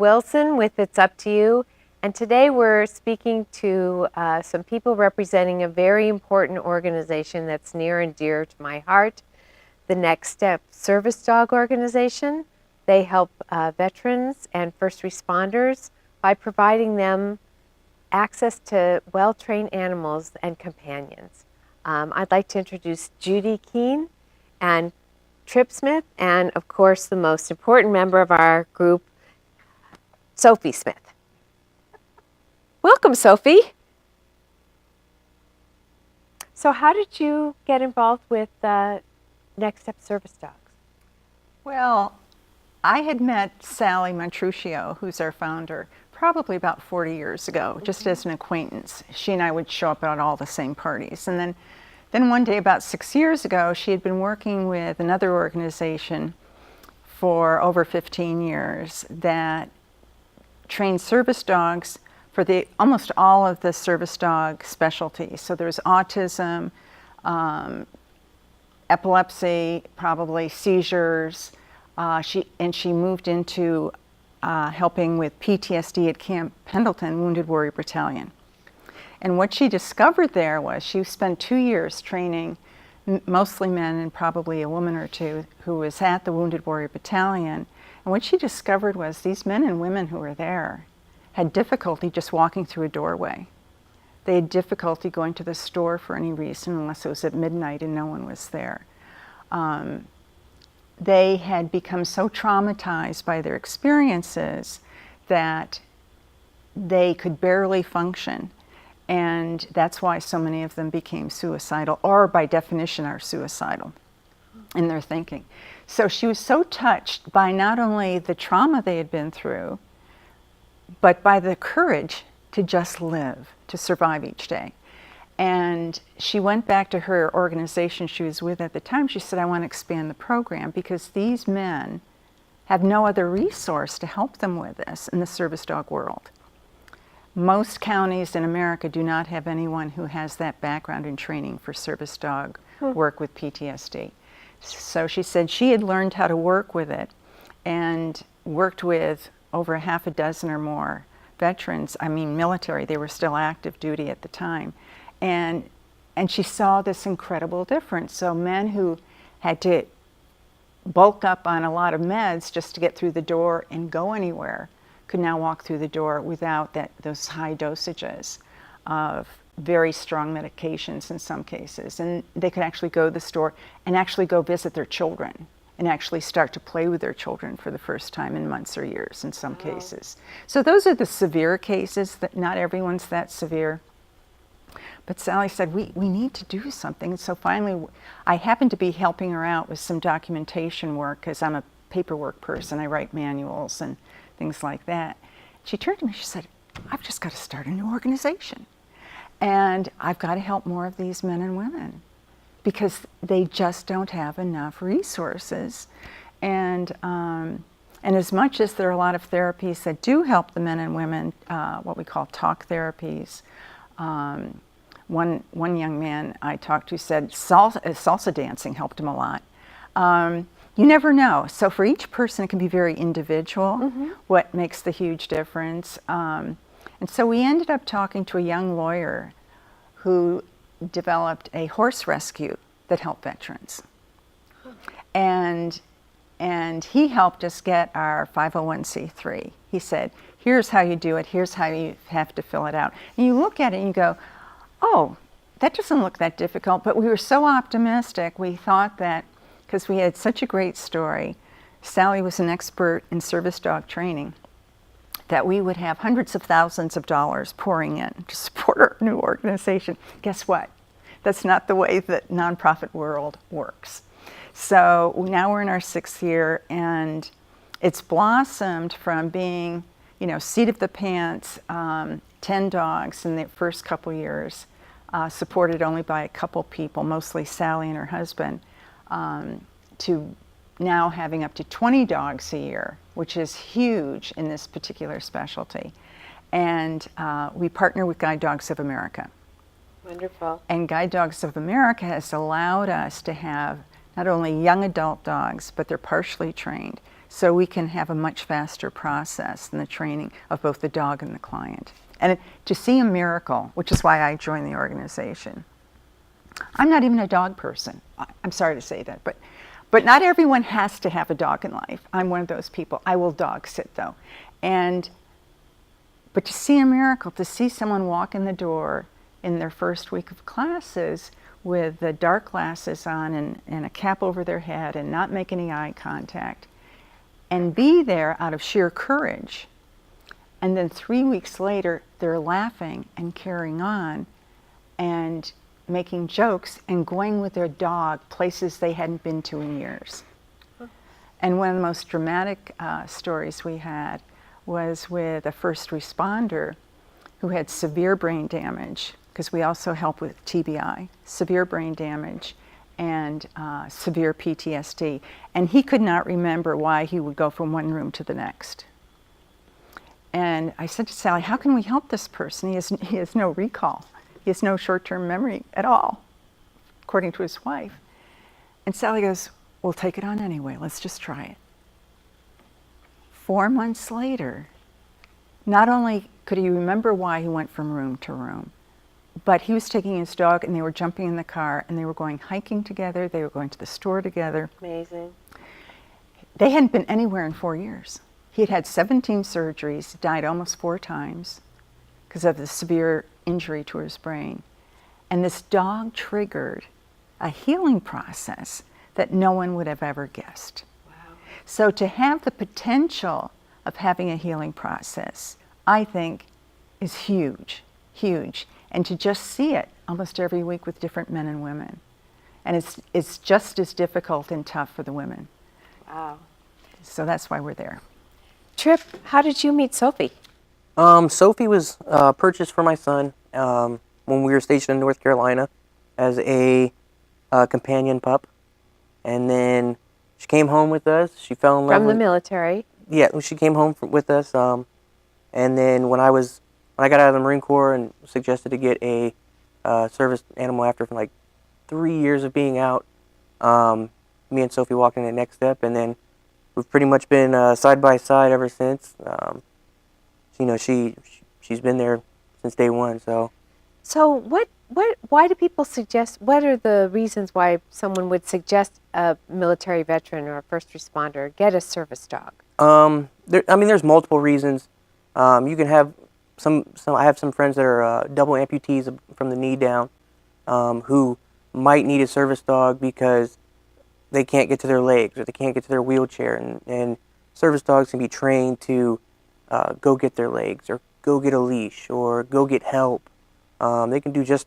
Wilson with It's Up to You, and today we're speaking to some people representing a very important organization that's near and dear to my heart, the Next Step Service Dog Organization. They help veterans and first responders by providing them access to well-trained animals and companions. I'd like to introduce Judy Keene and Trip Smith, and of course the most important member of our group, Sophie Smith. Welcome, Sophie. So how did you get involved with Next Step Service Dogs? Well, I had met Sally Montruccio, who's our founder, probably about 40 years ago, just as an acquaintance. She and I would show up at all the same parties. And then one day, about 6 years ago, she had been working with another organization for over 15 years that trained service dogs for almost all of the service dog specialties. So there's autism, epilepsy, probably seizures. She moved into helping with PTSD at Camp Pendleton Wounded Warrior Battalion. And what she discovered there was she spent 2 years training mostly men and probably a woman or two who was at the Wounded Warrior Battalion. And what she discovered was these men and women who were there had difficulty just walking through a doorway. They had difficulty going to the store for any reason unless it was at midnight and no one was there. They had become so traumatized by their experiences that they could barely function. And that's why so many of them became suicidal, or by definition are suicidal in their thinking. So she was so touched by not only the trauma they had been through, but by the courage to just live, to survive each day. And she went back to her organization she was with at the time. She said, I want to expand the program because these men have no other resource to help them with this in the service dog world. Most counties in America do not have anyone who has that background in training for service dog work with PTSD. So she said she had learned how to work with it and worked with over half a dozen or more veterans, military, they were still active duty at the time. And she saw this incredible difference. So men who had to bulk up on a lot of meds just to get through the door and go anywhere could now walk through the door without those high dosages of very strong medications in some cases. And they could actually go to the store and actually go visit their children and actually start to play with their children for the first time in months or years in some cases. So those are the severe cases, that not everyone's that severe. But Sally said, we need to do something. And so finally, I happened to be helping her out with some documentation work because I'm a paperwork person. I write manuals and things like that. She turned to me, she said, I've just got to start a new organization. And I've got to help more of these men and women because they just don't have enough resources. And as much as there are a lot of therapies that do help the men and women, what we call talk therapies, one young man I talked to said salsa dancing helped him a lot. You never know. So for each person, it can be very individual, what makes the huge difference. And so we ended up talking to a young lawyer who developed a horse rescue that helped veterans. And he helped us get our 501c3. He said, here's how you do it, here's how you have to fill it out. And you look at it and you go, oh, that doesn't look that difficult. But we were so optimistic, we thought that, because we had such a great story, Sally was an expert in service dog training, that we would have hundreds of thousands of dollars pouring in to support our new organization. Guess what? That's not the way the nonprofit world works. So now we're in our 6th year, and it's blossomed from being, seat of the pants, 10 dogs in the first couple years, supported only by a couple people, mostly Sally and her husband, to now having up to 20 dogs a year, which is huge in this particular specialty. And we partner with Guide Dogs of America. Wonderful. And Guide Dogs of America has allowed us to have not only young adult dogs, but they're partially trained, so we can have a much faster process in the training of both the dog and the client. And to see a miracle, which is why I joined the organization. I'm not even a dog person. I'm sorry to say that, but not everyone has to have a dog in life. I'm one of those people. I will dog sit though. But to see a miracle, to see someone walk in the door in their first week of classes with the dark glasses on and a cap over their head and not make any eye contact, and be there out of sheer courage, and then 3 weeks later they're laughing and carrying on and making jokes and going with their dog places they hadn't been to in years. And one of the most dramatic stories we had was with a first responder who had severe brain damage, because we also help with TBI, severe brain damage and severe PTSD. And he could not remember why he would go from one room to the next. And I said to Sally, how can we help this person? He has no recall. He has no short-term memory at all, according to his wife. And Sally goes, we'll take it on anyway. Let's just try it. 4 months later, not only could he remember why he went from room to room, but he was taking his dog and they were jumping in the car and they were going hiking together. They were going to the store together. Amazing. They hadn't been anywhere in 4 years. He had had 17 surgeries, died almost 4 times because of the severe injury to his brain. And this dog triggered a healing process that no one would have ever guessed. Wow. So to have the potential of having a healing process, I think, is huge, huge. And to just see it almost every week with different men and women. And it's just as difficult and tough for the women. Wow. So that's why we're there. Trip, how did you meet Sophie? Sophie was purchased for my son when we were stationed in North Carolina as a companion pup. And then she came home with us. She fell in love From the military. Yeah, she came home with us. And then when I got out of the Marine Corps and suggested to get a service animal after like 3 years of being out, me and Sophie walked in the next step, and then we've pretty much been side by side ever since. You know, she's been there since day one. So why do people suggest, what are the reasons why someone would suggest a military veteran or a first responder get a service dog? There's multiple reasons. You can have I have some friends that are double amputees from the knee down, who might need a service dog because they can't get to their legs or they can't get to their wheelchair, and service dogs can be trained to go get their legs or go get a leash or go get help. They can do just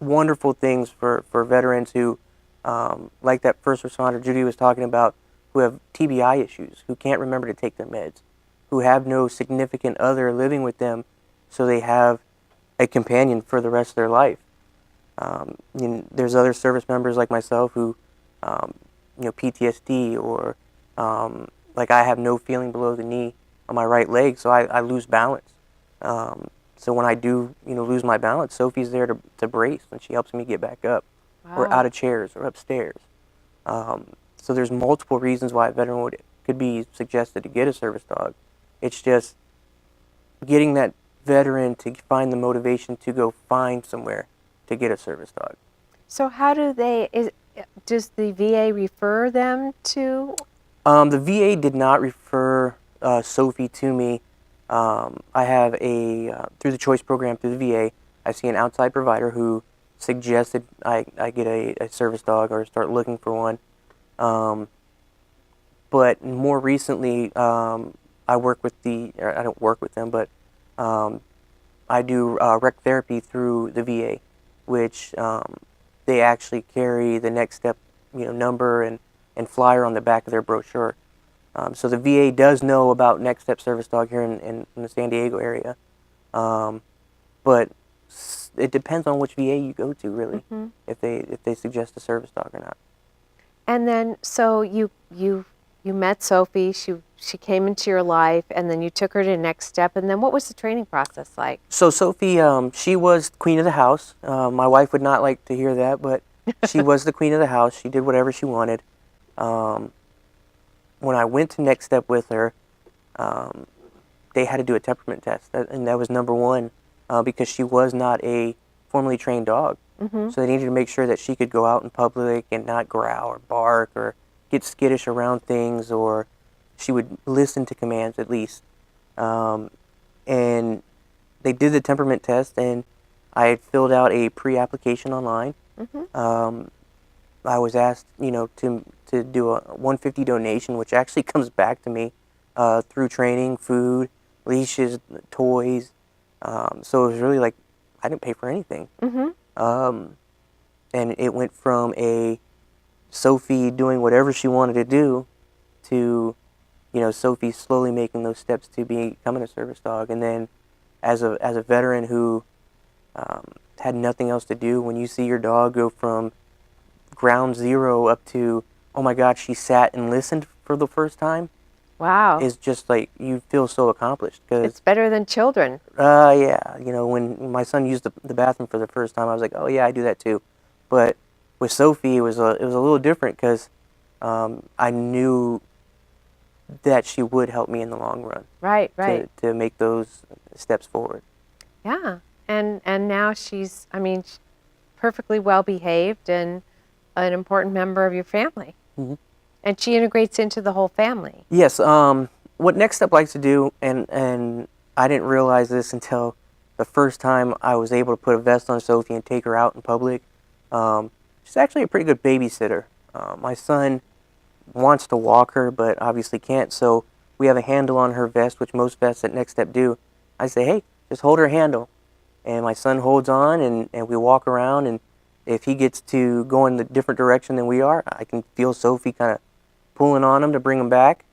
wonderful things for veterans who, like that first responder Judy was talking about, who have TBI issues, who can't remember to take their meds, who have no significant other living with them, so they have a companion for the rest of their life. There's other service members like myself who, PTSD or like I have no feeling below the knee on my right leg, so I lose balance. So when I do, lose my balance, Sophie's there to brace, and she helps me get back up, or out of chairs, or upstairs. So there's multiple reasons why a veteran could be suggested to get a service dog. It's just getting that veteran to find the motivation to go find somewhere to get a service dog. So how does the VA refer them to? The VA did not refer Sophie to me. I have through the choice program through the VA, I see an outside provider who suggested I get a service dog or start looking for one. But more recently, I don't work with them, but I do rec therapy through the VA, which they actually carry the next step, number and flyer on the back of their brochure. So the VA does know about Next Step Service Dog here in the San Diego area, but it depends on which VA you go to, really, if they suggest a service dog or not. And then, so you met Sophie. She came into your life, and then you took her to the next step. And then, what was the training process like? So Sophie, she was queen of the house. My wife would not like to hear that, but she was the queen of the house. She did whatever she wanted. when I went to Next Step with her, they had to do a temperament test, and that was number one, because she was not a formally trained dog. Mm-hmm. So they needed to make sure that she could go out in public and not growl or bark or get skittish around things, or she would listen to commands at least. And they did the temperament test, and I had filled out a pre-application online. Mm-hmm. I was asked, to do a 150 donation, which actually comes back to me through training, food, leashes, toys. So it was really like I didn't pay for anything. Mm-hmm. And it went from a Sophie doing whatever she wanted to do to, Sophie slowly making those steps to becoming a service dog. And then as a veteran who had nothing else to do, when you see your dog go from ground zero up to, oh my God, she sat and listened for the first time, Wow. is just like, you feel so accomplished. It's better than children. Yeah, when my son used the bathroom for the first time, I was like, oh yeah, I do that too. But with Sophie, it was a little different because I knew that she would help me in the long run. Right, right. To make those steps forward. Yeah. And now she's perfectly well behaved and an important member of your family. Mm-hmm. And she integrates into the whole family. Yes. What Next Step likes to do, and I didn't realize this until the first time I was able to put a vest on Sophie and take her out in public. She's actually a pretty good babysitter. My son wants to walk her, but obviously can't, so we have a handle on her vest, which most vests at Next Step do. I say, hey, just hold her handle. And my son holds on, and we walk around, and if he gets to go in a different direction than we are, I can feel Sophie kind of pulling on him to bring him back.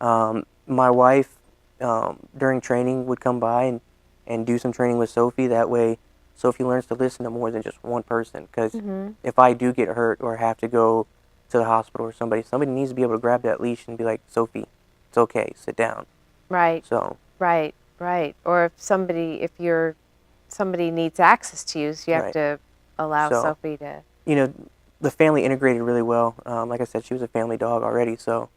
My wife, during training, would come by and do some training with Sophie. That way, Sophie learns to listen to more than just one person. Because if I do get hurt or have to go to the hospital or somebody needs to be able to grab that leash and be like, Sophie, it's okay, sit down. Right. So. Right, right. Or if somebody needs access to you, so you have Right. to allow So, Sophie to. The family integrated really well. Like I said, she was a family dog already, so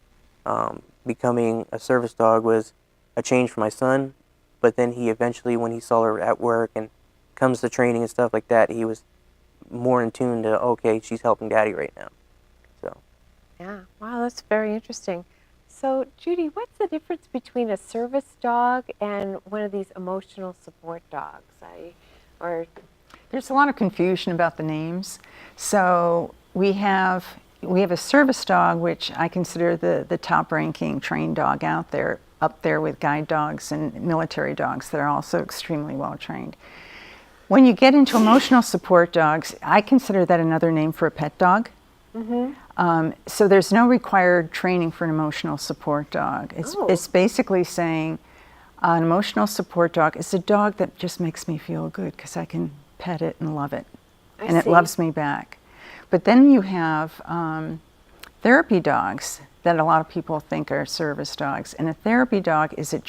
becoming a service dog was a change for my son. But then he eventually, when he saw her at work and comes to training and stuff like that, he was more in tune to, okay, she's helping Daddy right now. So. Yeah. Wow, that's very interesting. So, Judy, what's the difference between a service dog and one of these emotional support dogs? There's a lot of confusion about the names. So we have a service dog, which I consider the top-ranking trained dog out there, up there with guide dogs and military dogs that are also extremely well trained. When you get into emotional support dogs, I consider that another name for a pet dog. Mm-hmm. So there's no required training for an emotional support dog. It's basically saying an emotional support dog is a dog that just makes me feel good because I can pet it and love it, and it loves me back. But then you have therapy dogs that a lot of people think are service dogs, and a therapy dog is a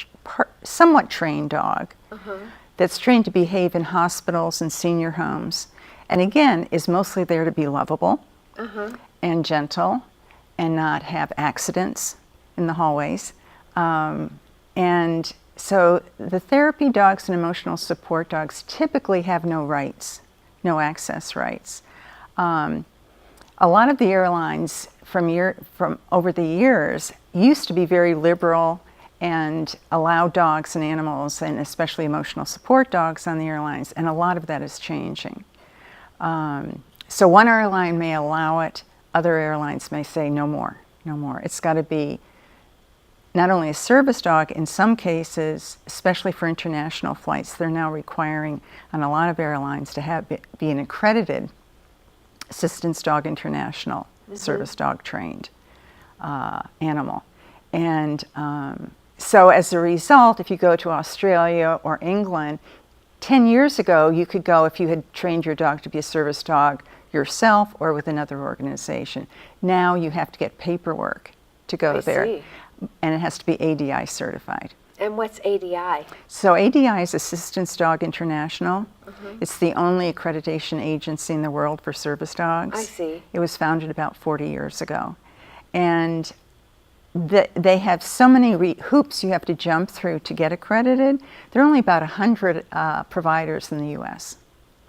somewhat trained dog that's trained to behave in hospitals and senior homes, and again is mostly there to be lovable and gentle and not have accidents in the hallways. And so the therapy dogs and emotional support dogs typically have no rights, no access rights. A lot of the airlines from over the years used to be very liberal and allow dogs and animals, and especially emotional support dogs on the airlines, and a lot of that is changing. So one airline may allow it, other airlines may say no more, no more. It's got to be not only a service dog, in some cases, especially for international flights, they're now requiring on a lot of airlines to be an accredited Assistance Dog International service dog trained animal. And so as a result, if you go to Australia or England, 10 years ago, you could go if you had trained your dog to be a service dog yourself or with another organization. Now you have to get paperwork to go there. See. And it has to be ADI certified. And what's ADI? So ADI is Assistance Dog International. It's the only accreditation agency in the world for service dogs. I see. It was founded about 40 years ago. And they have so many hoops you have to jump through to get accredited. There are only about 100 providers in the U.S.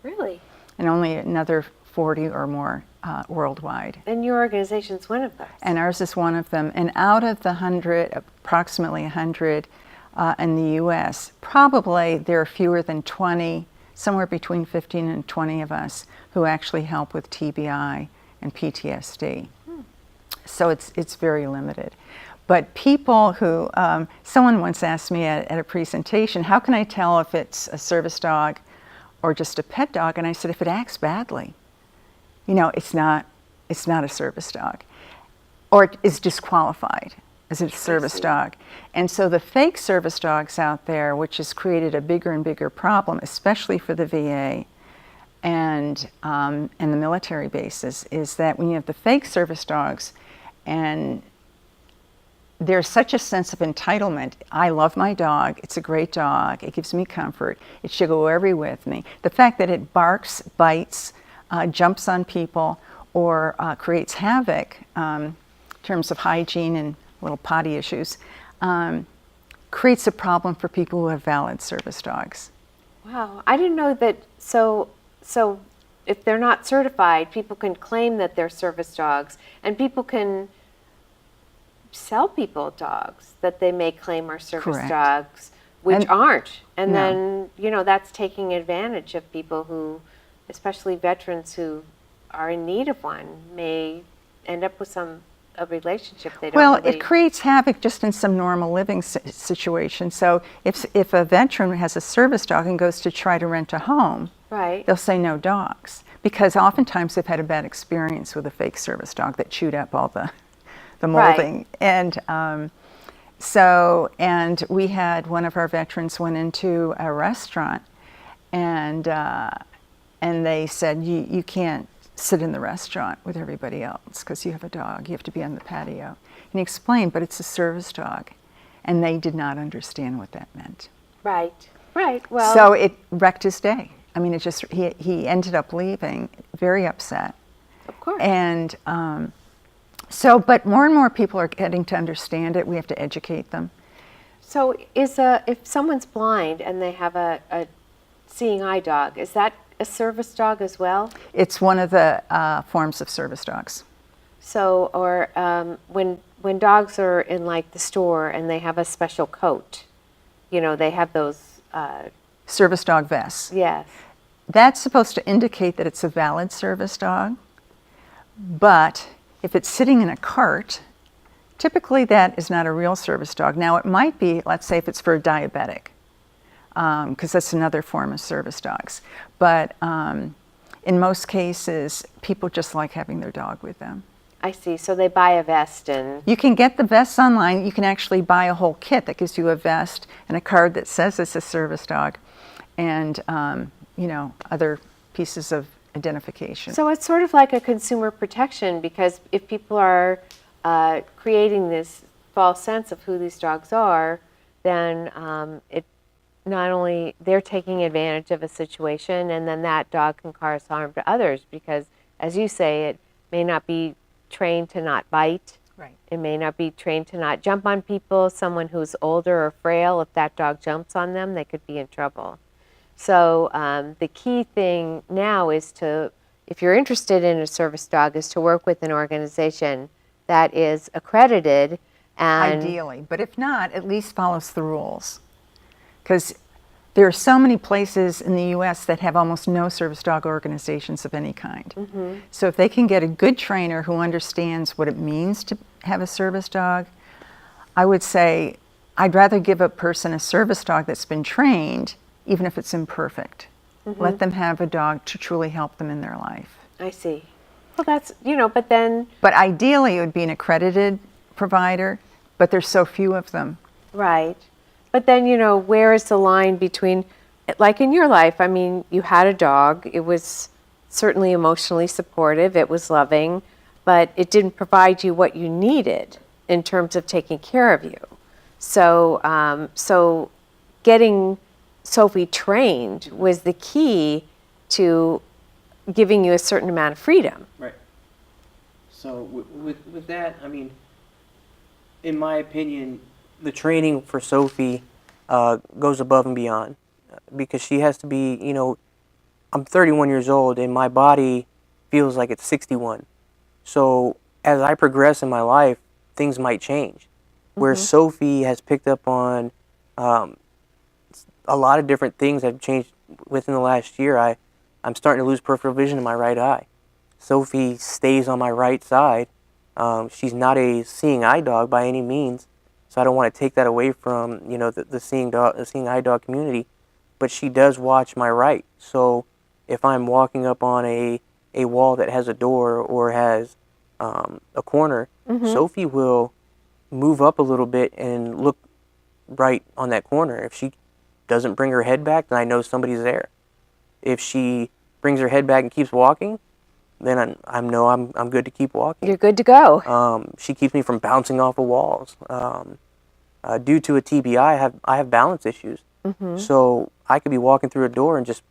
Really? and only another 40 or more worldwide. And your organization's one of those. And ours is one of them. And out of the 100, approximately 100 in the U.S., probably there are fewer than 20, somewhere between 15 and 20 of us who actually help with TBI and PTSD. So it's very limited. But people who, someone once asked me at a presentation, how can I tell if it's a service dog or just a pet dog? And I said, if it acts badly, you know, it's not a service dog, or it is disqualified as a service dog. And so the fake service dogs out there, which has created a bigger and bigger problem, especially for the VA and the military bases, is that when you have the fake service dogs, and there's such a sense of entitlement. I love my dog. It's a great dog. It gives me comfort. It should go everywhere with me. The fact that it barks, bites, jumps on people, or creates havoc in terms of hygiene and little potty issues, creates a problem for people who have valid service dogs. Wow, I didn't know that. So if they're not certified, people can claim that they're service dogs, and people can sell people dogs that they may claim are service Correct. dogs, which aren't. And No. then, you know, that's taking advantage of people who, especially veterans who are in need of one, may end up with a relationship they don't Well, really... it creates havoc just in some normal living situation. So if a veteran has a service dog and goes to try to rent a home, Right. they'll say no dogs, because oftentimes they've had a bad experience with a fake service dog that chewed up all the molding. Right. And we had one of our veterans went into a restaurant, and they said, you can't sit in the restaurant with everybody else because you have a dog. You have to be on the patio. And he explained, but it's a service dog. And they did not understand what that meant. Right. Well, So it wrecked his day. I mean, he ended up leaving very upset. of course. And but more and more people are getting to understand it. We have to educate them. So if someone's blind and they have a seeing eye dog, is that a service dog as well? It's one of the forms of service dogs. So, or when dogs are in like the store and they have a special coat, you know, they have those. Service dog vests. Yes. That's supposed to indicate that it's a valid service dog. But if it's sitting in a cart, typically that is not a real service dog. Now it might be, let's say if it's for a diabetic, because that's another form of service dogs. But in most cases, people just like having their dog with them. I see. So they buy a vest and... You can get the vests online. You can actually buy a whole kit that gives you a vest and a card that says it's a service dog, and other pieces of identification. So it's sort of like a consumer protection, because if people are creating this false sense of who these dogs are, then it not only they're taking advantage of a situation, and then that dog can cause harm to others, because, as you say, it may not be trained to not bite. Right. It may not be trained to not jump on people. Someone who's older or frail, if that dog jumps on them, they could be in trouble. So the key thing now is to, if you're interested in a service dog, is to work with an organization that is accredited. And Ideally, but if not, at least follows the rules. Because there are so many places in the U.S. that have almost no service dog organizations of any kind. Mm-hmm. So if they can get a good trainer who understands what it means to have a service dog, I would say I'd rather give a person a service dog that's been trained, even if it's imperfect. Mm-hmm. Let them have a dog to truly help them in their life. I see. Well, that's, but then... But ideally, it would be an accredited provider, but there's so few of them. Right. But then, where is the line between, like in your life, I mean, you had a dog. It was certainly emotionally supportive. It was loving, but it didn't provide you what you needed in terms of taking care of you. So, so getting Sophie trained was the key to giving you a certain amount of freedom. Right. So with that, I mean, in my opinion, the training for Sophie goes above and beyond because she has to be, I'm 31 years old and my body feels like it's 61. So as I progress in my life, things might change. Where Sophie has picked up on um, a lot of different things that have changed within the last year. I'm starting to lose peripheral vision in my right eye. Sophie stays on my right side. She's not a seeing eye dog by any means, so I don't want to take that away from the seeing eye dog community. But she does watch my right. So if I'm walking up on a wall that has a door or has a corner, Sophie will move up a little bit and look right on that corner. If she doesn't bring her head back, then I know somebody's there. If she brings her head back and keeps walking, then I know I'm good to keep walking. You're good to go. She keeps me from bouncing off of walls. Due to a TBI, I have balance issues. So I could be walking through a door and just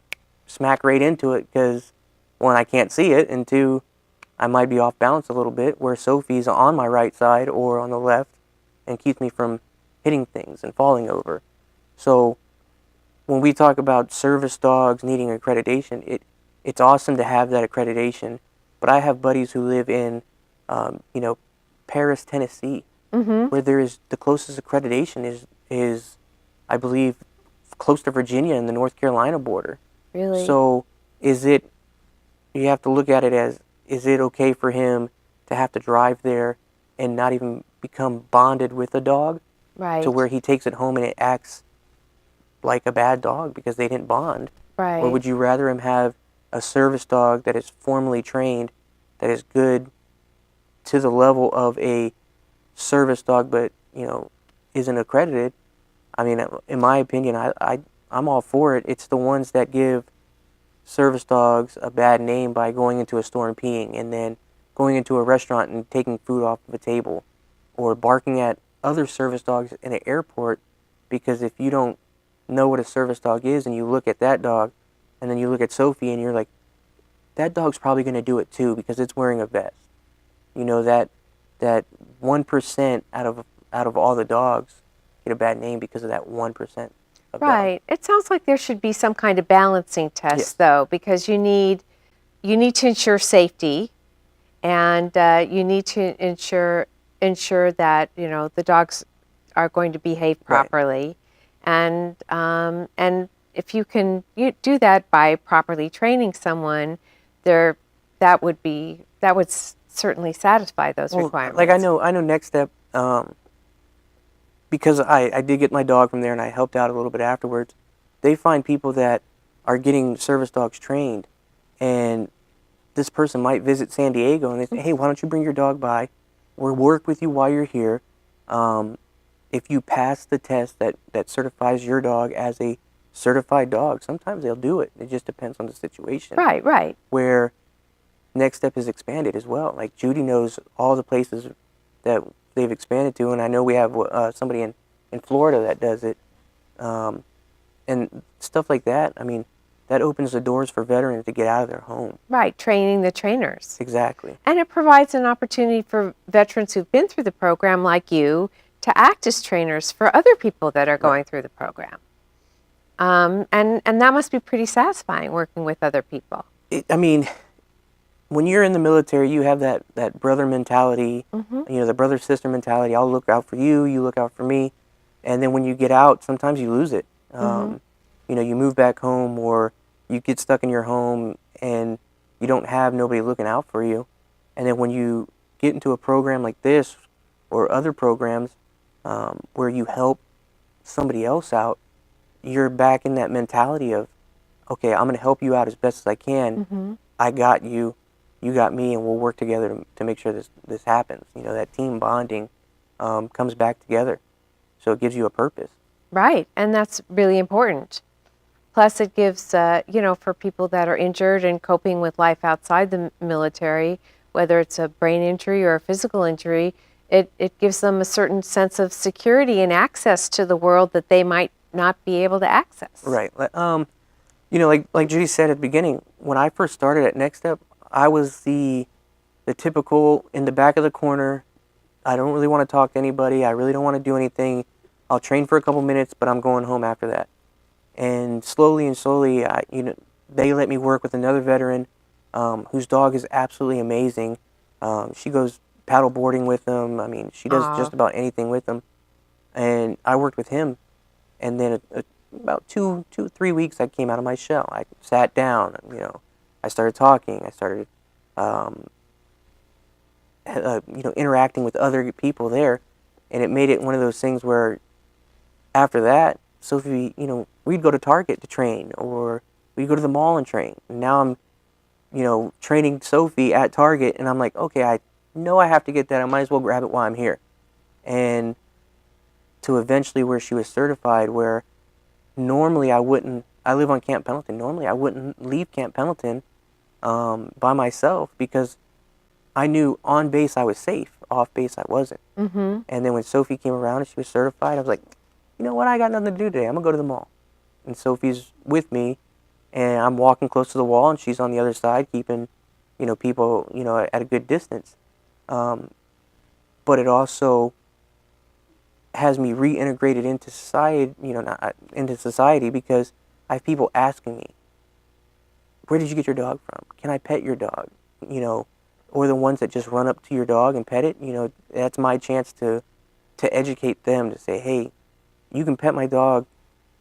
smack right into it because, one, I can't see it, and two, I might be off balance a little bit, where Sophie's on my right side or on the left and keeps me from hitting things and falling over. So when we talk about service dogs needing accreditation, it's awesome to have that accreditation. But I have buddies who live in, Paris, Tennessee, where there is the closest accreditation is, I believe, close to Virginia and the North Carolina border. Really? So you have to look at it as, is it okay for him to have to drive there and not even become bonded with a dog? Right. To where he takes it home and it acts like a bad dog because they didn't bond? Right. Or would you rather him have a service dog that is formally trained, that is good to the level of a service dog but, isn't accredited? I mean, in my opinion, I'm all for it. It's the ones that give service dogs a bad name by going into a store and peeing, and then going into a restaurant and taking food off of a table, or barking at other service dogs in an airport, because if you don't know what a service dog is and you look at that dog and then you look at Sophie and you're like, that dog's probably going to do it too because it's wearing a vest. That 1% out of all the dogs get a bad name because of that 1% of Right. It sounds like there should be some kind of balancing test, Yes. though, because you need to ensure safety, and you need to ensure that the dogs are going to behave Right. properly, and if you do that by properly training someone, that would certainly satisfy those requirements. Like I know Next Step, because I did get my dog from there and I helped out a little bit afterwards. They find people that are getting service dogs trained, and this person might visit San Diego and they say, hey, why don't you bring your dog by? We'll work with you while you're here. If you pass the test that certifies your dog as a certified dog, sometimes they'll do it. It just depends on the situation. Right, right. Where Next Step is expanded as well. Like Judy knows all the places that they've expanded to, and I know we have somebody in Florida that does it, and stuff like that. I mean, that opens the doors for veterans to get out of their home. Right, training the trainers. Exactly. And it provides an opportunity for veterans who've been through the program, like you, to act as trainers for other people that are going through the program. And that must be pretty satisfying, working with other people. I mean, when you're in the military, you have that brother mentality, the brother-sister mentality. I'll look out for you, you look out for me. And then when you get out, sometimes you lose it. You move back home, or you get stuck in your home and you don't have nobody looking out for you. And then when you get into a program like this or other programs where you help somebody else out, you're back in that mentality of, okay, I'm going to help you out as best as I can. I got you, you got me, and we'll work together to make sure this happens. That team bonding comes back together. So it gives you a purpose. Right, and that's really important. Plus, it gives, for people that are injured and coping with life outside the military, whether it's a brain injury or a physical injury, it gives them a certain sense of security and access to the world that they might not be able to access. Right. Like Judy said at the beginning, when I first started at Next Step, I was the typical in the back of the corner, I don't really want to talk to anybody. I really don't want to do anything. I'll train for a couple minutes, but I'm going home after that. And slowly and slowly, they let me work with another veteran whose dog is absolutely amazing. She goes paddle boarding with them. I mean, she does Aw. just about anything with them. And I worked with him. And then about 3 weeks, I came out of my shell. I sat down. I started talking. I started, interacting with other people there, and it made it one of those things where, after that, Sophie, we'd go to Target to train, or we'd go to the mall and train. And now I'm, training Sophie at Target, and I'm like, okay, I know I have to get that. I might as well grab it while I'm here. And to eventually where she was certified, where normally I wouldn't. I live on Camp Pendleton. Normally I wouldn't leave Camp Pendleton by myself, because I knew on base I was safe. Off base I wasn't. Mm-hmm. And then when Sophie came around and she was certified, I was like, you know what? I got nothing to do today. I'm going to go to the mall. And Sophie's with me, and I'm walking close to the wall, and she's on the other side keeping, people, at a good distance. But it also has me reintegrated into society, not into society, because I have people asking me, where did you get your dog from? Can I pet your dog? Or the ones that just run up to your dog and pet it. That's my chance to educate them, to say, hey, you can pet my dog.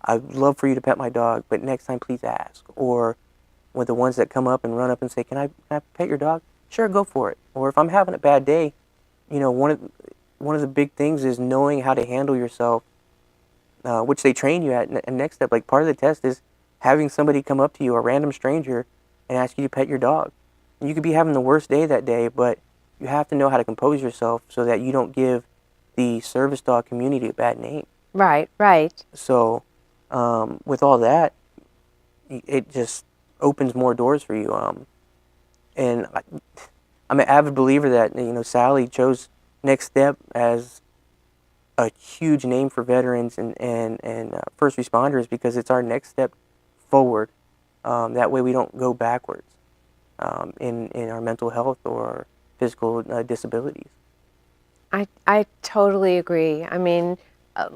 I'd love for you to pet my dog, but next time please ask. Or with the ones that come up and run up and say, can I pet your dog? Sure, go for it. Or if I'm having a bad day, one of the big things is knowing how to handle yourself, which they train you at. And next step, like part of the test is having somebody come up to you, a random stranger, and ask you to pet your dog. And you could be having the worst day that day, but you have to know how to compose yourself so that you don't give the service dog community a bad name. Right, right. So with all that, it just opens more doors for you. And I'm an avid believer that, Sally chose Next Step as a huge name for veterans and first responders, because it's our next step forward. That way we don't go backwards in our mental health or physical disabilities. I totally agree. I mean,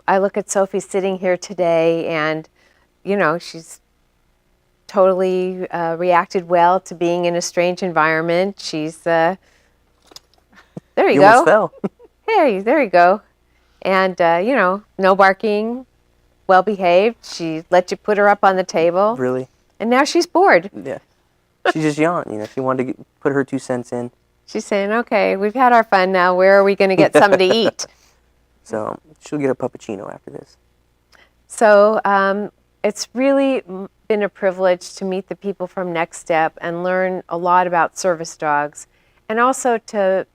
I look at Sophie sitting here today, and, she's totally reacted well to being in a strange environment. She's, there you You go. almost fell. There you go. And, no barking, well behaved. She let you put her up on the table. Really? And now she's bored. Yeah. She just yawned. She wanted to put her 2 cents in. She's saying, okay, we've had our fun now. Where are we going to get something to eat? So she'll get a puppuccino after this. So it's really been a privilege to meet the people from Next Step and learn a lot about service dogs, and also to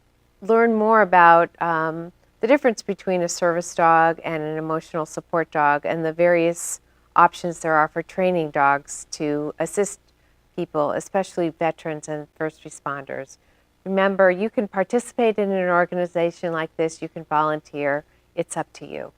learn more about the difference between a service dog and an emotional support dog, and the various options there are for training dogs to assist people, especially veterans and first responders. Remember, you can participate in an organization like this. You can volunteer. It's up to you.